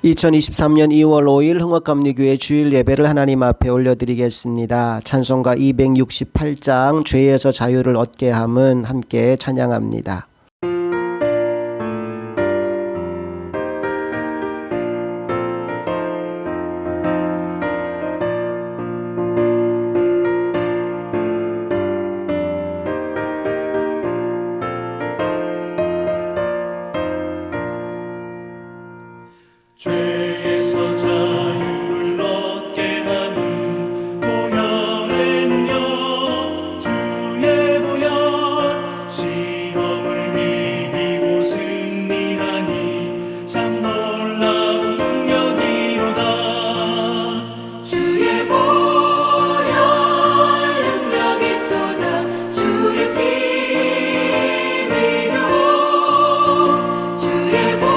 2023년 2월 5일 흥업감리교회 주일 예배를 하나님 앞에 올려드리겠습니다. 찬송가 268장 죄에서 자유를 얻게 함은 함께 찬양합니다. 죄에서 자유를 얻게 함은 보혈에는요 주의 보혈 시험을 이기고 승리하니 참 놀라운 능력이로다. 주의 보혈 능력이 또다. 주의 피 믿어 주의 보혈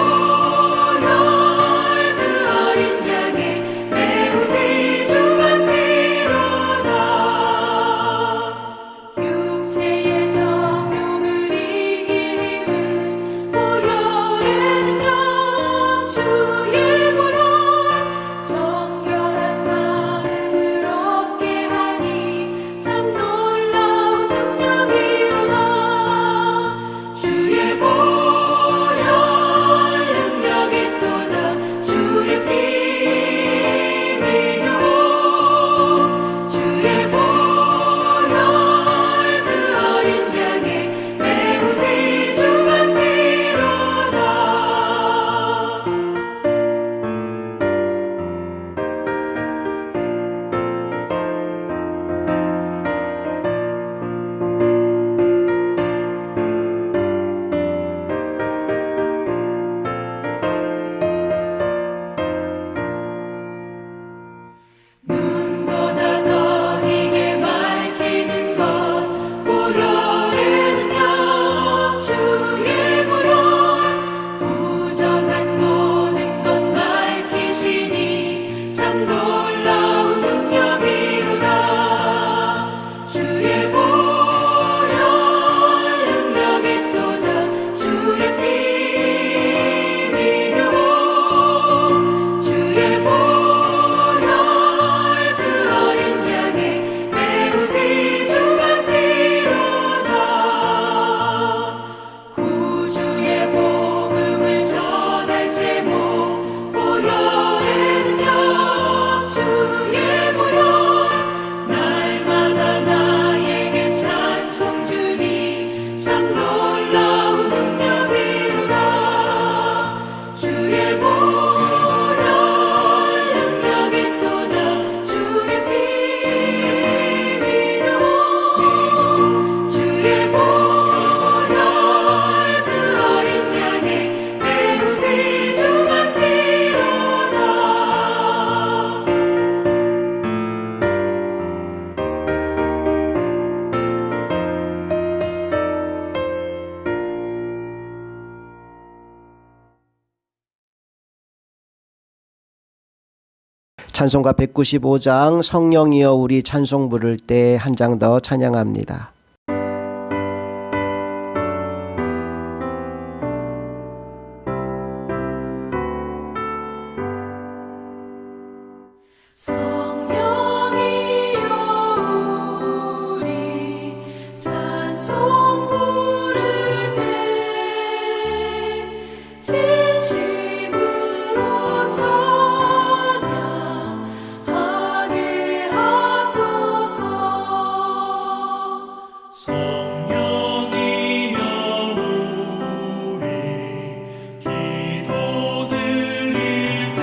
찬송가 195장 성령이여 우리 찬송 부를 때 한 장 더 찬양합니다. 성령이여 우리 찬송 부를 때 진심으로 찬양하게 하소서. 성령이여 우리 기도 드릴 때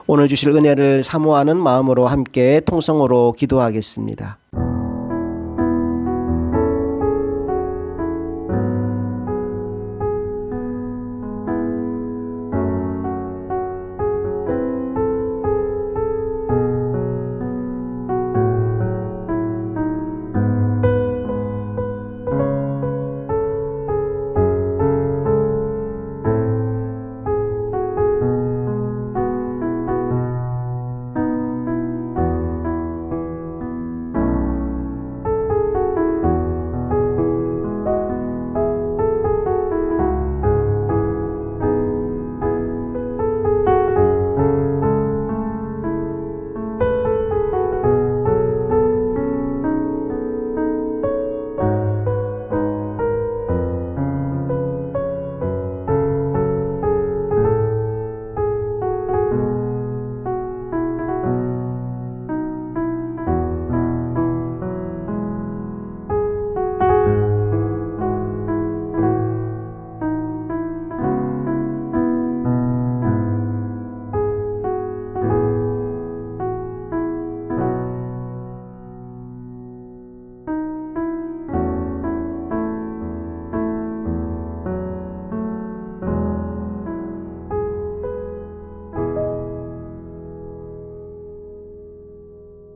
오늘 주실 은혜를 사모하는 마음으로 함께 통성으로 기도하겠습니다.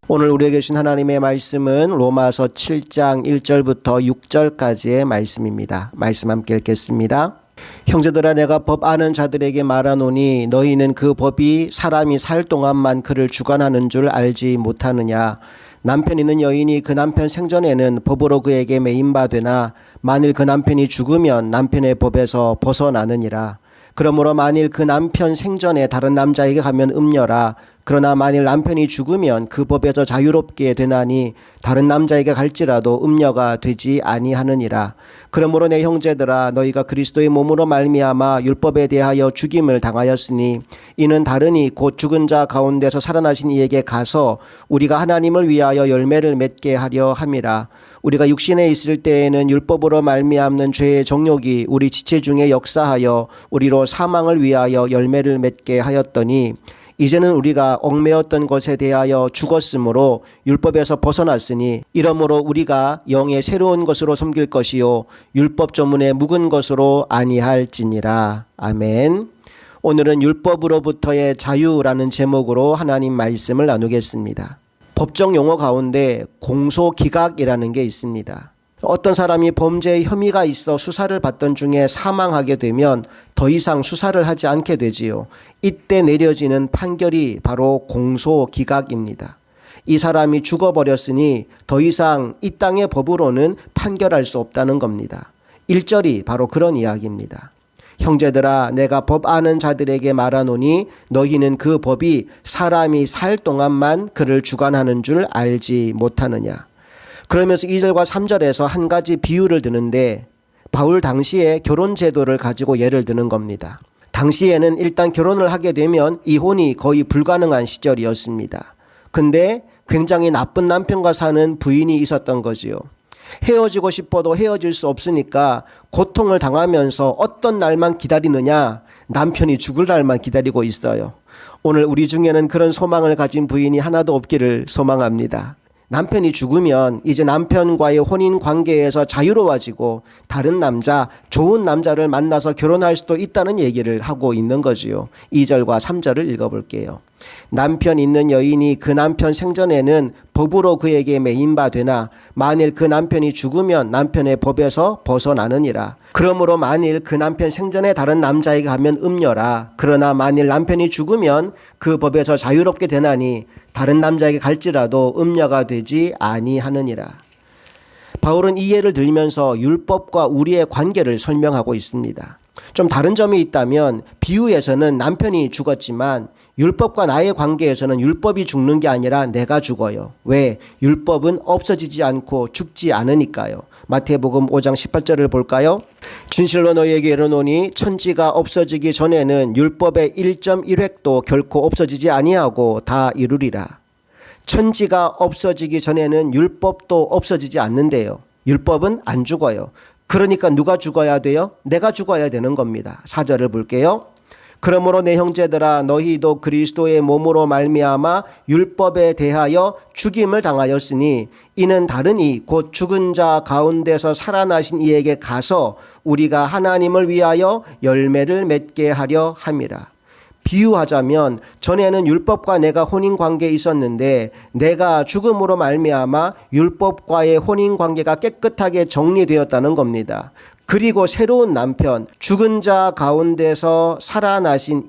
오늘 우리에게 주신 하나님의 말씀은 로마서 7장 1절부터 6절까지의 말씀입니다. 말씀 함께 읽겠습니다. 형제들아 내가 법 아는 자들에게 말하노니 너희는 그 법이 사람이 살 동안만 그를 주관하는 줄 알지 못하느냐. 남편 있는 여인이 그 남편 생전에는 법으로 그에게 매임받으나 만일 그 남편이 죽으면 남편의 법에서 벗어나느니라. 그러므로 만일 그 남편 생전에 다른 남자에게 가면 음녀라. 그러나 만일 남편이 죽으면 그 법에서 자유롭게 되나니 다른 남자에게 갈지라도 음녀가 되지 아니하느니라. 그러므로 내 형제들아 너희가 그리스도의 몸으로 말미암아 율법에 대하여 죽임을 당하였으니 이는 다르니 곧 죽은 자 가운데서 살아나신 이에게 가서 우리가 하나님을 위하여 열매를 맺게 하려 함이라. 우리가 육신에 있을 때에는 율법으로 말미암는 죄의 정욕이 우리 지체 중에 역사하여 우리로 사망을 위하여 열매를 맺게 하였더니 이제는 우리가 얽매였던 것에 대하여 죽었으므로 율법에서 벗어났으니 이러므로 우리가 영의 새로운 것으로 섬길 것이요 율법 조문의 묵은 것으로 아니할지니라. 아멘. 오늘은 율법으로부터의 자유라는 제목으로 하나님 말씀을 나누겠습니다. 법정 용어 가운데 공소기각이라는 게 있습니다. 어떤 사람이 범죄의 혐의가 있어 수사를 받던 중에 사망하게 되면 더 이상 수사를 하지 않게 되지요. 이때 내려지는 판결이 바로 공소기각입니다. 이 사람이 죽어버렸으니 더 이상 이 땅의 법으로는 판결할 수 없다는 겁니다. 1절이 바로 그런 이야기입니다. 형제들아 내가 법 아는 자들에게 말하노니 너희는 그 법이 사람이 살 동안만 그를 주관하는 줄 알지 못하느냐. 그러면서 2절과 3절에서 한 가지 비유를 드는데 바울 당시에 결혼 제도를 가지고 예를 드는 겁니다. 당시에는 일단 결혼을 하게 되면 이혼이 거의 불가능한 시절이었습니다. 근데 굉장히 나쁜 남편과 사는 부인이 있었던 거지요. 헤어지고 싶어도 헤어질 수 없으니까 고통을 당하면서 어떤 날만 기다리느냐, 남편이 죽을 날만 기다리고 있어요. 오늘 우리 중에는 그런 소망을 가진 부인이 하나도 없기를 소망합니다. 남편이 죽으면 이제 남편과의 혼인 관계에서 자유로워지고 다른 남자, 좋은 남자를 만나서 결혼할 수도 있다는 얘기를 하고 있는 거지요. 2절과 3절을 읽어볼게요. 남편 있는 여인이 그 남편 생전에는 법으로 그에게 매임받으나 만일 그 남편이 죽으면 남편의 법에서 벗어나느니라. 그러므로 만일 그 남편 생전에 다른 남자에게 가면 음녀라. 그러나 만일 남편이 죽으면 그 법에서 자유롭게 되나니 다른 남자에게 갈지라도 음녀가 되지 아니하느니라. 바울은 이 예를 들면서 율법과 우리의 관계를 설명하고 있습니다. 좀 다른 점이 있다면 비유에서는 남편이 죽었지만 율법과 나의 관계에서는 율법이 죽는 게 아니라 내가 죽어요. 왜? 율법은 없어지지 않고 죽지 않으니까요. 마태복음 5장 18절을 볼까요? 진실로 너희에게 이르노니 천지가 없어지기 전에는 율법의 1.1획도 결코 없어지지 아니하고 다 이루리라. 천지가 없어지기 전에는 율법도 없어지지 않는데요. 율법은 안 죽어요. 그러니까 누가 죽어야 돼요? 내가 죽어야 되는 겁니다. 4절을 볼게요. 그러므로 내 형제들아 너희도 그리스도의 몸으로 말미암아 율법에 대하여 죽임을 당하였으니 이는 다른 곧 죽은 자 가운데서 살아나신 이에게 가서 우리가 하나님을 위하여 열매를 맺게 하려 함이라. 비유하자면 전에는 율법과 내가 혼인관계에 있었는데 내가 죽음으로 말미암아 율법과의 혼인관계가 깨끗하게 정리되었다는 겁니다. 그리고 새로운 남편, 죽은 자 가운데서 살아나신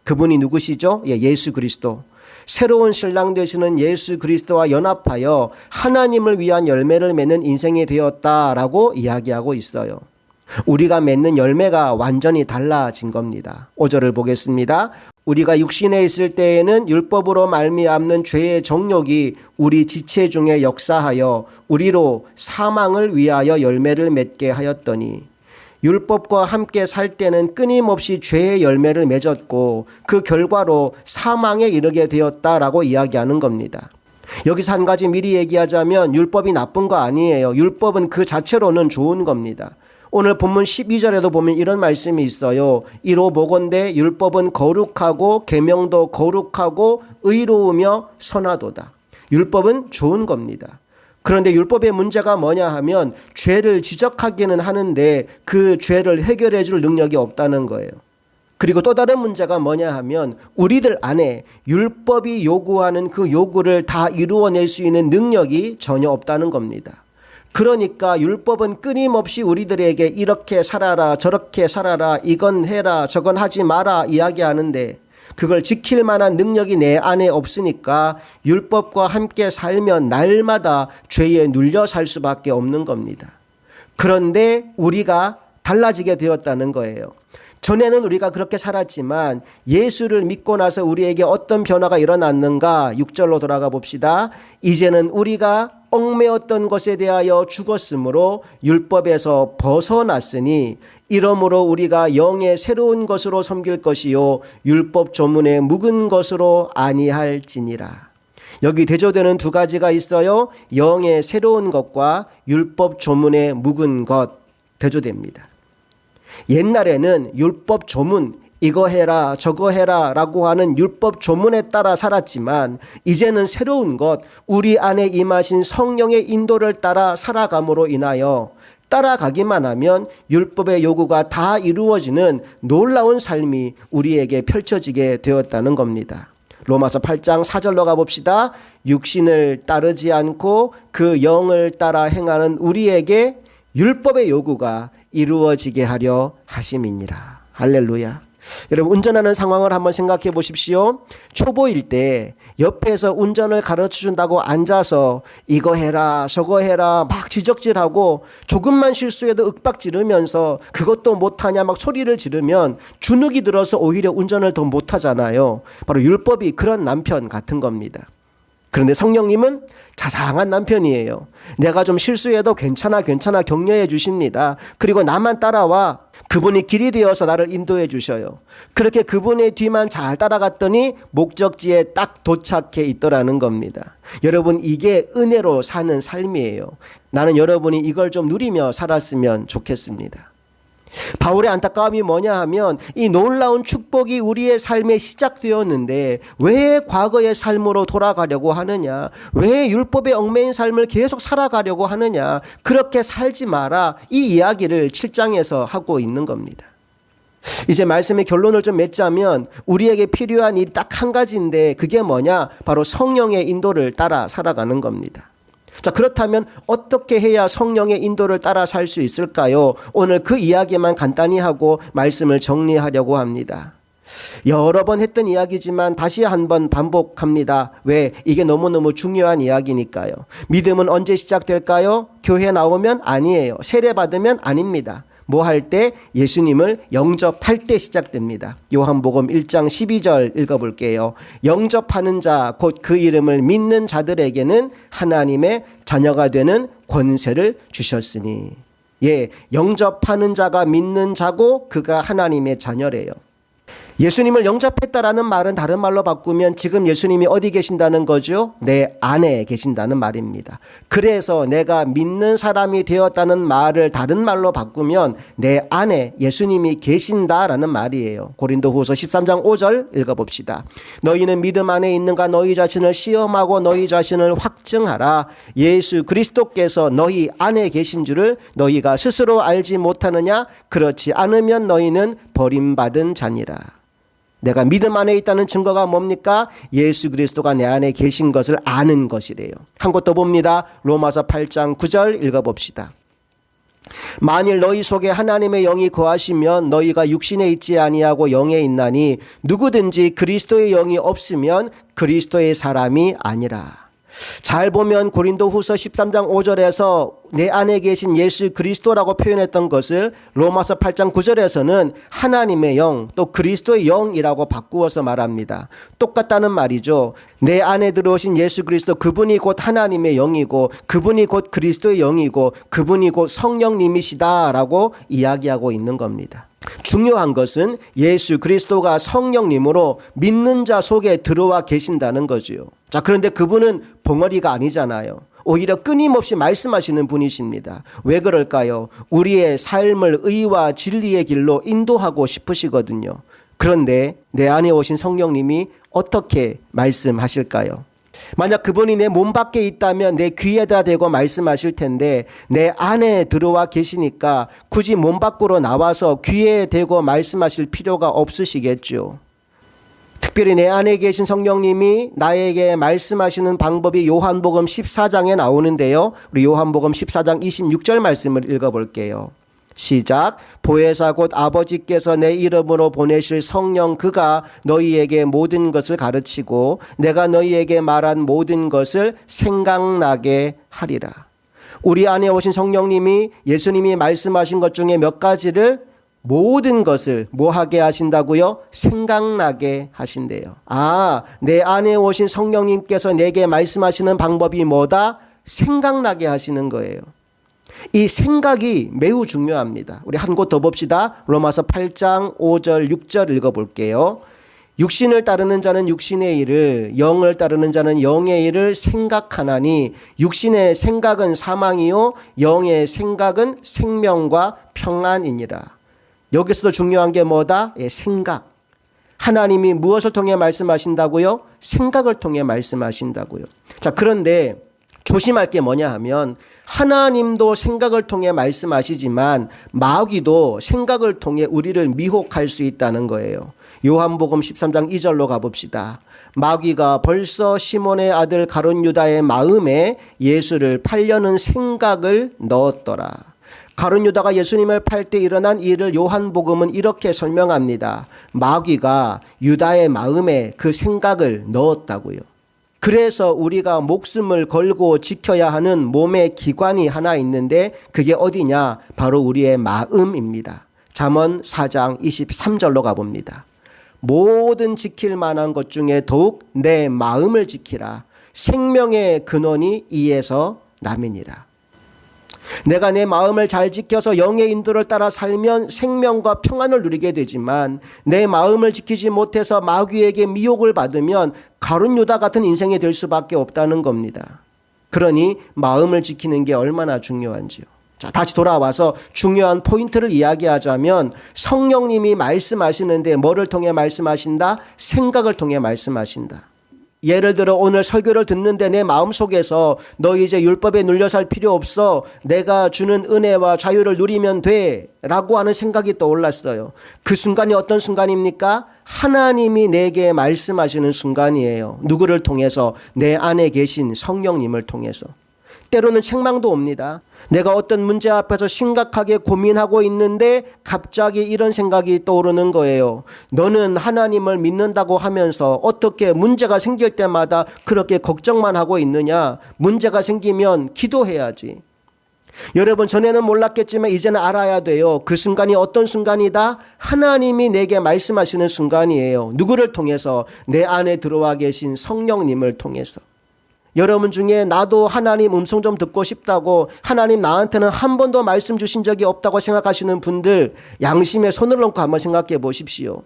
그분이 누구시죠? 예수 그리스도. 새로운 신랑 되시는 예수 그리스도와 연합하여 하나님을 위한 열매를 맺는 인생이 되었다라고 이야기하고 있어요. 우리가 맺는 열매가 완전히 달라진 겁니다. 5절을 보겠습니다. 우리가 육신에 있을 때에는 율법으로 말미암는 죄의 정욕이 우리 지체 중에 역사하여 우리로 사망을 위하여 열매를 맺게 하였더니 율법과 함께 살 때는 끊임없이 죄의 열매를 맺었고 그 결과로 사망에 이르게 되었다라고 이야기하는 겁니다. 여기서 한 가지 미리 얘기하자면 율법이 나쁜 거 아니에요. 율법은 그 자체로는 좋은 겁니다. 오늘 본문 12절에도 보면 이런 말씀이 있어요. 이로 보건대 율법은 거룩하고 계명도 거룩하고 의로우며 선하도다. 율법은 좋은 겁니다. 그런데 율법의 문제가 뭐냐 하면 죄를 지적하기는 하는데 그 죄를 해결해 줄 능력이 없다는 거예요. 그리고 또 다른 문제가 뭐냐 하면 우리들 안에 율법이 요구하는 그 요구를 다 이루어낼 수 있는 능력이 전혀 없다는 겁니다. 그러니까 율법은 끊임없이 우리들에게 이렇게 살아라 저렇게 살아라 이건 해라 저건 하지 마라 이야기하는데 그걸 지킬 만한 능력이 내 안에 없으니까 율법과 함께 살면 날마다 죄에 눌려 살 수밖에 없는 겁니다. 그런데 우리가 달라지게 되었다는 거예요. 전에는 우리가 그렇게 살았지만 예수를 믿고 나서 우리에게 어떤 변화가 일어났는가 6절로 돌아가 봅시다. 이제는 우리가 얽매였던 것에 대하여 죽었으므로 율법에서 벗어났으니 이러므로 우리가 영의 새로운 것으로 섬길 것이요 율법 조문에 묵은 것으로 아니할지니라. 여기 대조되는 두 가지가 있어요. 영의 새로운 것과 율법 조문에 묵은 것 대조됩니다. 옛날에는 율법 조문 이거 해라 저거 해라 라고 하는 율법 조문에 따라 살았지만 이제는 새로운 것 우리 안에 임하신 성령의 인도를 따라 살아감으로 인하여 따라가기만 하면 율법의 요구가 다 이루어지는 놀라운 삶이 우리에게 펼쳐지게 되었다는 겁니다. 로마서 8장 4절로 가봅시다. 육신을 따르지 않고 그 영을 따라 행하는 우리에게 율법의 요구가 이루어지게 하려 하심이니라. 할렐루야. 여러분 운전하는 상황을 한번 생각해 보십시오. 초보일 때 옆에서 운전을 가르쳐준다고 앉아서 이거 해라 저거 해라 막 지적질하고 조금만 실수해도 윽박 지르면서 그것도 못하냐 막 소리를 지르면 주눅이 들어서 오히려 운전을 더 못하잖아요. 바로 율법이 그런 남편 같은 겁니다. 그런데 성령님은 자상한 남편이에요. 내가 좀 실수해도 괜찮아 격려해 주십니다. 그리고 나만 따라와. 그분이 길이 되어서 나를 인도해 주셔요. 그렇게 그분의 뒤만 잘 따라갔더니 목적지에 딱 도착해 있더라는 겁니다. 여러분 이게 은혜로 사는 삶이에요. 나는 여러분이 이걸 좀 누리며 살았으면 좋겠습니다. 바울의 안타까움이 뭐냐 하면 이 놀라운 축복이 우리의 삶에 시작되었는데 왜 과거의 삶으로 돌아가려고 하느냐, 왜 율법의 얽매인 삶을 계속 살아가려고 하느냐, 그렇게 살지 마라, 이 이야기를 7장에서 하고 있는 겁니다. 이제 말씀의 결론을 좀 맺자면 우리에게 필요한 일이 딱 한 가지인데 그게 뭐냐, 바로 성령의 인도를 따라 살아가는 겁니다. 자, 그렇다면 어떻게 해야 성령의 인도를 따라 살 수 있을까요? 오늘 그 이야기만 간단히 하고 말씀을 정리하려고 합니다. 여러 번 했던 이야기지만 다시 한번 반복합니다. 왜? 이게 너무너무 중요한 이야기니까요. 믿음은 언제 시작될까요? 교회 나오면 아니에요. 세례 받으면 아닙니다. 뭐 할 때? 예수님을 영접할 때 시작됩니다. 요한복음 1장 12절 읽어볼게요. 영접하는 자, 곧 그 이름을 믿는 자들에게는 하나님의 자녀가 되는 권세를 주셨으니. 예, 영접하는 자가 믿는 자고 그가 하나님의 자녀래요. 예수님을 영접했다라는 말은 다른 말로 바꾸면 지금 예수님이 어디 계신다는 거죠? 내 안에 계신다는 말입니다. 그래서 내가 믿는 사람이 되었다는 말을 다른 말로 바꾸면 내 안에 예수님이 계신다라는 말이에요. 고린도후서 13장 5절 읽어봅시다. 너희는 믿음 안에 있는가? 너희 자신을 시험하고 너희 자신을 확증하라. 예수 그리스도께서 너희 안에 계신 줄을 너희가 스스로 알지 못하느냐? 그렇지 않으면 너희는 버림받은 자니라. 내가 믿음 안에 있다는 증거가 뭡니까? 예수 그리스도가 내 안에 계신 것을 아는 것이래요. 한 곳 더 봅니다. 로마서 8장 9절 읽어봅시다. 만일 너희 속에 하나님의 영이 거하시면 너희가 육신에 있지 아니하고 영에 있나니 누구든지 그리스도의 영이 없으면 그리스도의 사람이 아니라. 잘 보면 고린도후서 13장 5절에서 내 안에 계신 예수 그리스도라고 표현했던 것을 로마서 8장 9절에서는 하나님의 영 또 그리스도의 영이라고 바꾸어서 말합니다. 똑같다는 말이죠. 내 안에 들어오신 예수 그리스도, 그분이 곧 하나님의 영이고 그분이 곧 그리스도의 영이고 그분이 곧 성령님이시다라고 이야기하고 있는 겁니다. 중요한 것은 예수 그리스도가 성령님으로 믿는 자 속에 들어와 계신다는 거지요. 자, 그런데 그분은 벙어리가 아니잖아요. 오히려 끊임없이 말씀하시는 분이십니다. 왜 그럴까요? 우리의 삶을 의와 진리의 길로 인도하고 싶으시거든요. 그런데 내 안에 오신 성령님이 어떻게 말씀하실까요? 만약 그분이 내 몸 밖에 있다면 내 귀에다 대고 말씀하실 텐데 내 안에 들어와 계시니까 굳이 몸 밖으로 나와서 귀에 대고 말씀하실 필요가 없으시겠죠. 특별히 내 안에 계신 성령님이 나에게 말씀하시는 방법이 요한복음 14장에 나오는데요. 우리 요한복음 14장 26절 말씀을 읽어볼게요. 시작. 보혜사 곧 아버지께서 내 이름으로 보내실 성령 그가 너희에게 모든 것을 가르치고 내가 너희에게 말한 모든 것을 생각나게 하리라. 우리 안에 오신 성령님이 예수님이 말씀하신 것 중에 몇 가지를 모든 것을 뭐 하게 하신다고요? 생각나게 하신대요. 아, 내 안에 오신 성령님께서 내게 말씀하시는 방법이 뭐다? 생각나게 하시는 거예요. 이 생각이 매우 중요합니다. 우리 한 곳 더 봅시다. 로마서 8장 5절 6절 읽어볼게요. 육신을 따르는 자는 육신의 일을, 영을 따르는 자는 영의 일을 생각하나니 육신의 생각은 사망이요 영의 생각은 생명과 평안이니라. 여기서도 중요한 게 뭐다? 생각. 하나님이 무엇을 통해 말씀하신다고요? 생각을 통해 말씀하신다고요. 자, 그런데 조심할 게 뭐냐 하면 하나님도 생각을 통해 말씀하시지만 마귀도 생각을 통해 우리를 미혹할 수 있다는 거예요. 요한복음 13장 2절로 가봅시다. 마귀가 벌써 시몬의 아들 가룟 유다의 마음에 예수를 팔려는 생각을 넣었더라. 가룟 유다가 예수님을 팔 때 일어난 일을 요한복음은 이렇게 설명합니다. 마귀가 유다의 마음에 그 생각을 넣었다고요. 그래서 우리가 목숨을 걸고 지켜야 하는 몸의 기관이 하나 있는데 그게 어디냐? 바로 우리의 마음입니다. 잠언 4장 23절로 가봅니다. 모든 지킬 만한 것 중에 더욱 내 마음을 지키라. 생명의 근원이 이에서 남이니라. 내가 내 마음을 잘 지켜서 영의 인도를 따라 살면 생명과 평안을 누리게 되지만 내 마음을 지키지 못해서 마귀에게 미혹을 받으면 가룟 유다 같은 인생이 될 수밖에 없다는 겁니다. 그러니 마음을 지키는 게 얼마나 중요한지요. 자, 다시 돌아와서 중요한 포인트를 이야기하자면 성령님이 말씀하시는데 뭐를 통해 말씀하신다? 생각을 통해 말씀하신다. 예를 들어 오늘 설교를 듣는데 내 마음속에서 너 이제 율법에 눌려 살 필요 없어. 내가 주는 은혜와 자유를 누리면 돼. 라고 하는 생각이 떠올랐어요. 그 순간이 어떤 순간입니까? 하나님이 내게 말씀하시는 순간이에요. 누구를 통해서? 내 안에 계신 성령님을 통해서. 때로는 책망도 옵니다. 내가 어떤 문제 앞에서 심각하게 고민하고 있는데 갑자기 이런 생각이 떠오르는 거예요. 너는 하나님을 믿는다고 하면서 어떻게 문제가 생길 때마다 그렇게 걱정만 하고 있느냐? 문제가 생기면 기도해야지. 여러분, 전에는 몰랐겠지만 이제는 알아야 돼요. 그 순간이 어떤 순간이다? 하나님이 내게 말씀하시는 순간이에요. 누구를 통해서? 내 안에 들어와 계신 성령님을 통해서. 여러분 중에 나도 하나님 음성 좀 듣고 싶다고, 하나님 나한테는 한 번도 말씀 주신 적이 없다고 생각하시는 분들 양심에 손을 얹고 한번 생각해 보십시오.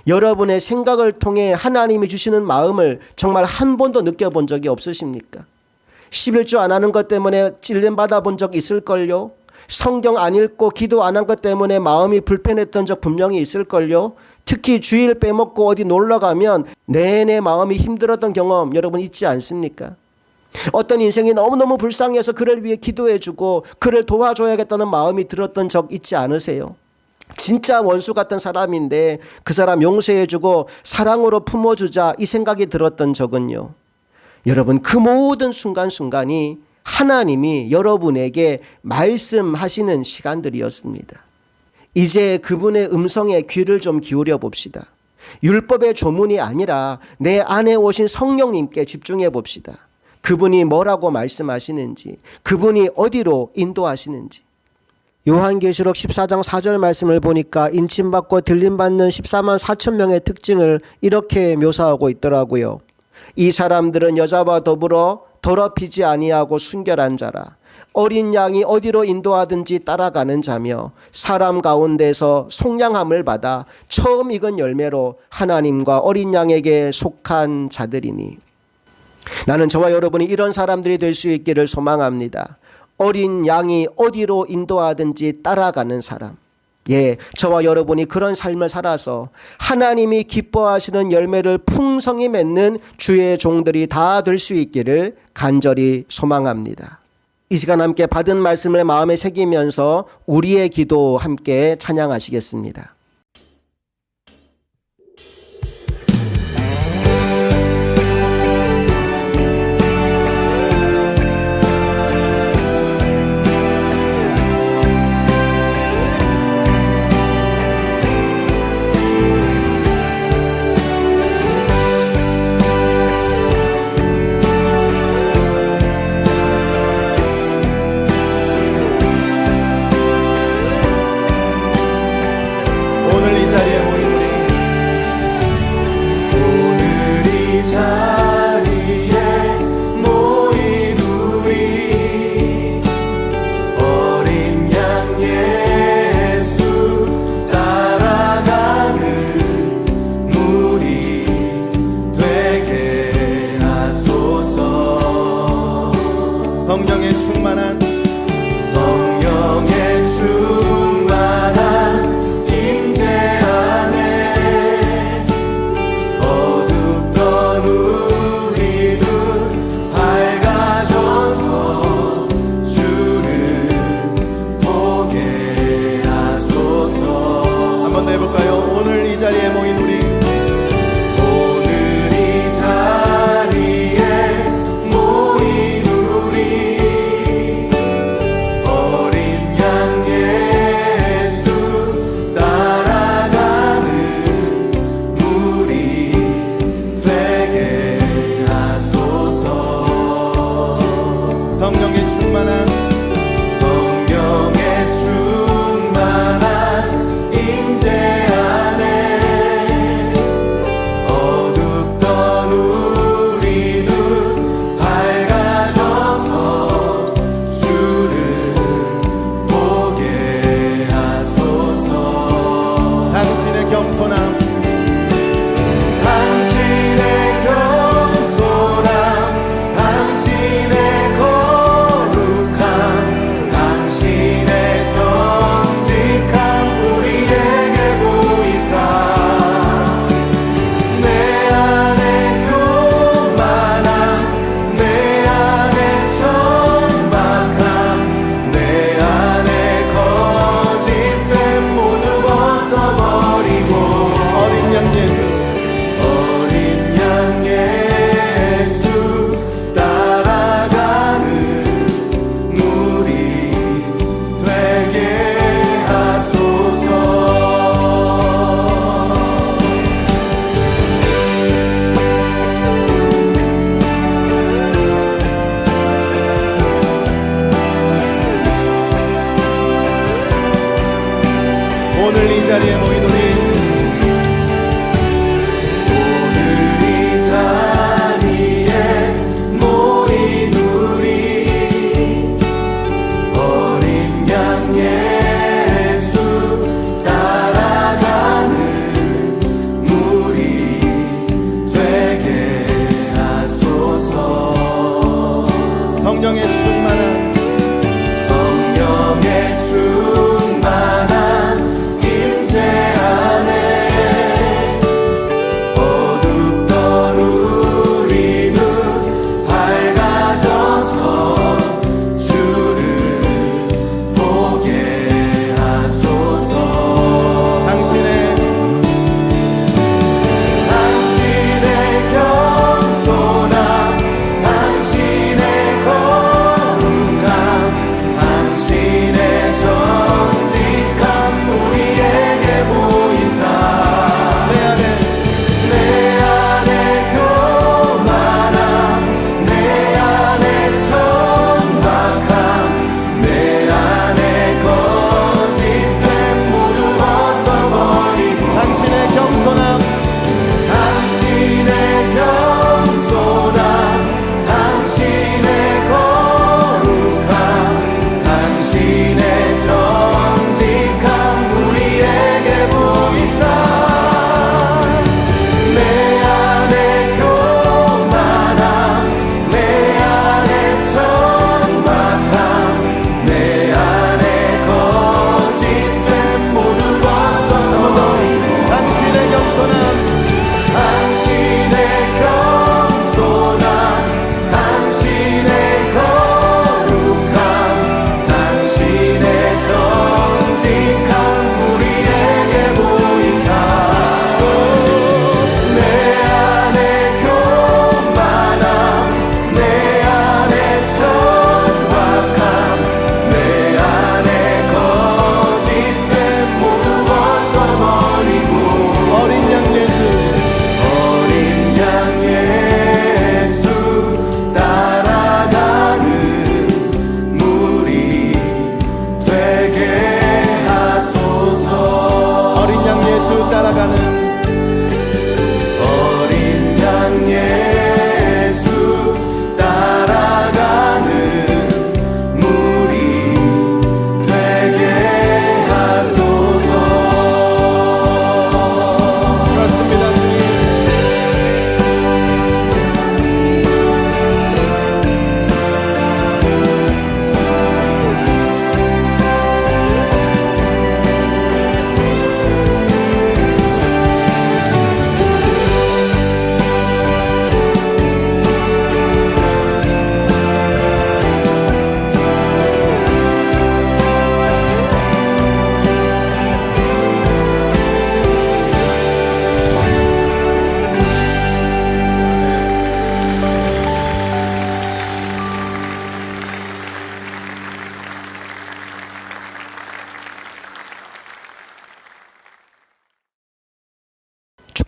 여러분의 생각을 통해 하나님이 주시는 마음을 정말 한 번도 느껴본 적이 없으십니까? 11조 안 하는 것 때문에 찔림받아 본 적 있을걸요? 성경 안 읽고 기도 안 한 것 때문에 마음이 불편했던 적 분명히 있을걸요? 특히 주일 빼먹고 어디 놀러 가면 내내 마음이 힘들었던 경험 여러분 있지 않습니까? 어떤 인생이 너무너무 불쌍해서 그를 위해 기도해주고 그를 도와줘야겠다는 마음이 들었던 적 있지 않으세요? 진짜 원수 같은 사람인데 그 사람 용서해주고 사랑으로 품어주자 이 생각이 들었던 적은요. 여러분 그 모든 순간순간이 하나님이 여러분에게 말씀하시는 시간들이었습니다. 이제 그분의 음성에 귀를 좀 기울여 봅시다. 율법의 조문이 아니라 내 안에 오신 성령님께 집중해 봅시다. 그분이 뭐라고 말씀하시는지, 그분이 어디로 인도하시는지. 요한계시록 14장 4절 말씀을 보니까 인침받고 들림받는 14만 4천 명의 특징을 이렇게 묘사하고 있더라고요. 이 사람들은 여자와 더불어 더럽히지 아니하고 순결한 자라. 어린 양이 어디로 인도하든지 따라가는 자며 사람 가운데서 속량함을 받아 처음 익은 열매로 하나님과 어린 양에게 속한 자들이니. 나는 저와 여러분이 이런 사람들이 될 수 있기를 소망합니다. 어린 양이 어디로 인도하든지 따라가는 사람. 예, 저와 여러분이 그런 삶을 살아서 하나님이 기뻐하시는 열매를 풍성히 맺는 주의 종들이 다 될 수 있기를 간절히 소망합니다. 이 시간 함께 받은 말씀을 마음에 새기면서 우리의 기도 함께 찬양하시겠습니다.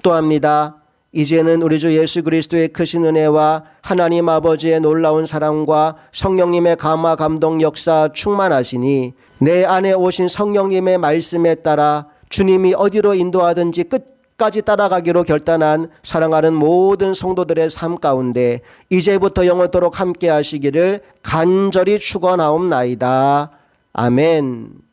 축도합니다. 이제는 우리 주 예수 그리스도의 크신 은혜와 하나님 아버지의 놀라운 사랑과 성령님의 감화 감동 역사 충만하시니 내 안에 오신 성령님의 말씀에 따라 주님이 어디로 인도하든지 끝까지 따라가기로 결단한 사랑하는 모든 성도들의 삶 가운데 이제부터 영원토록 함께 하시기를 간절히 축원하옵나이다. 아멘.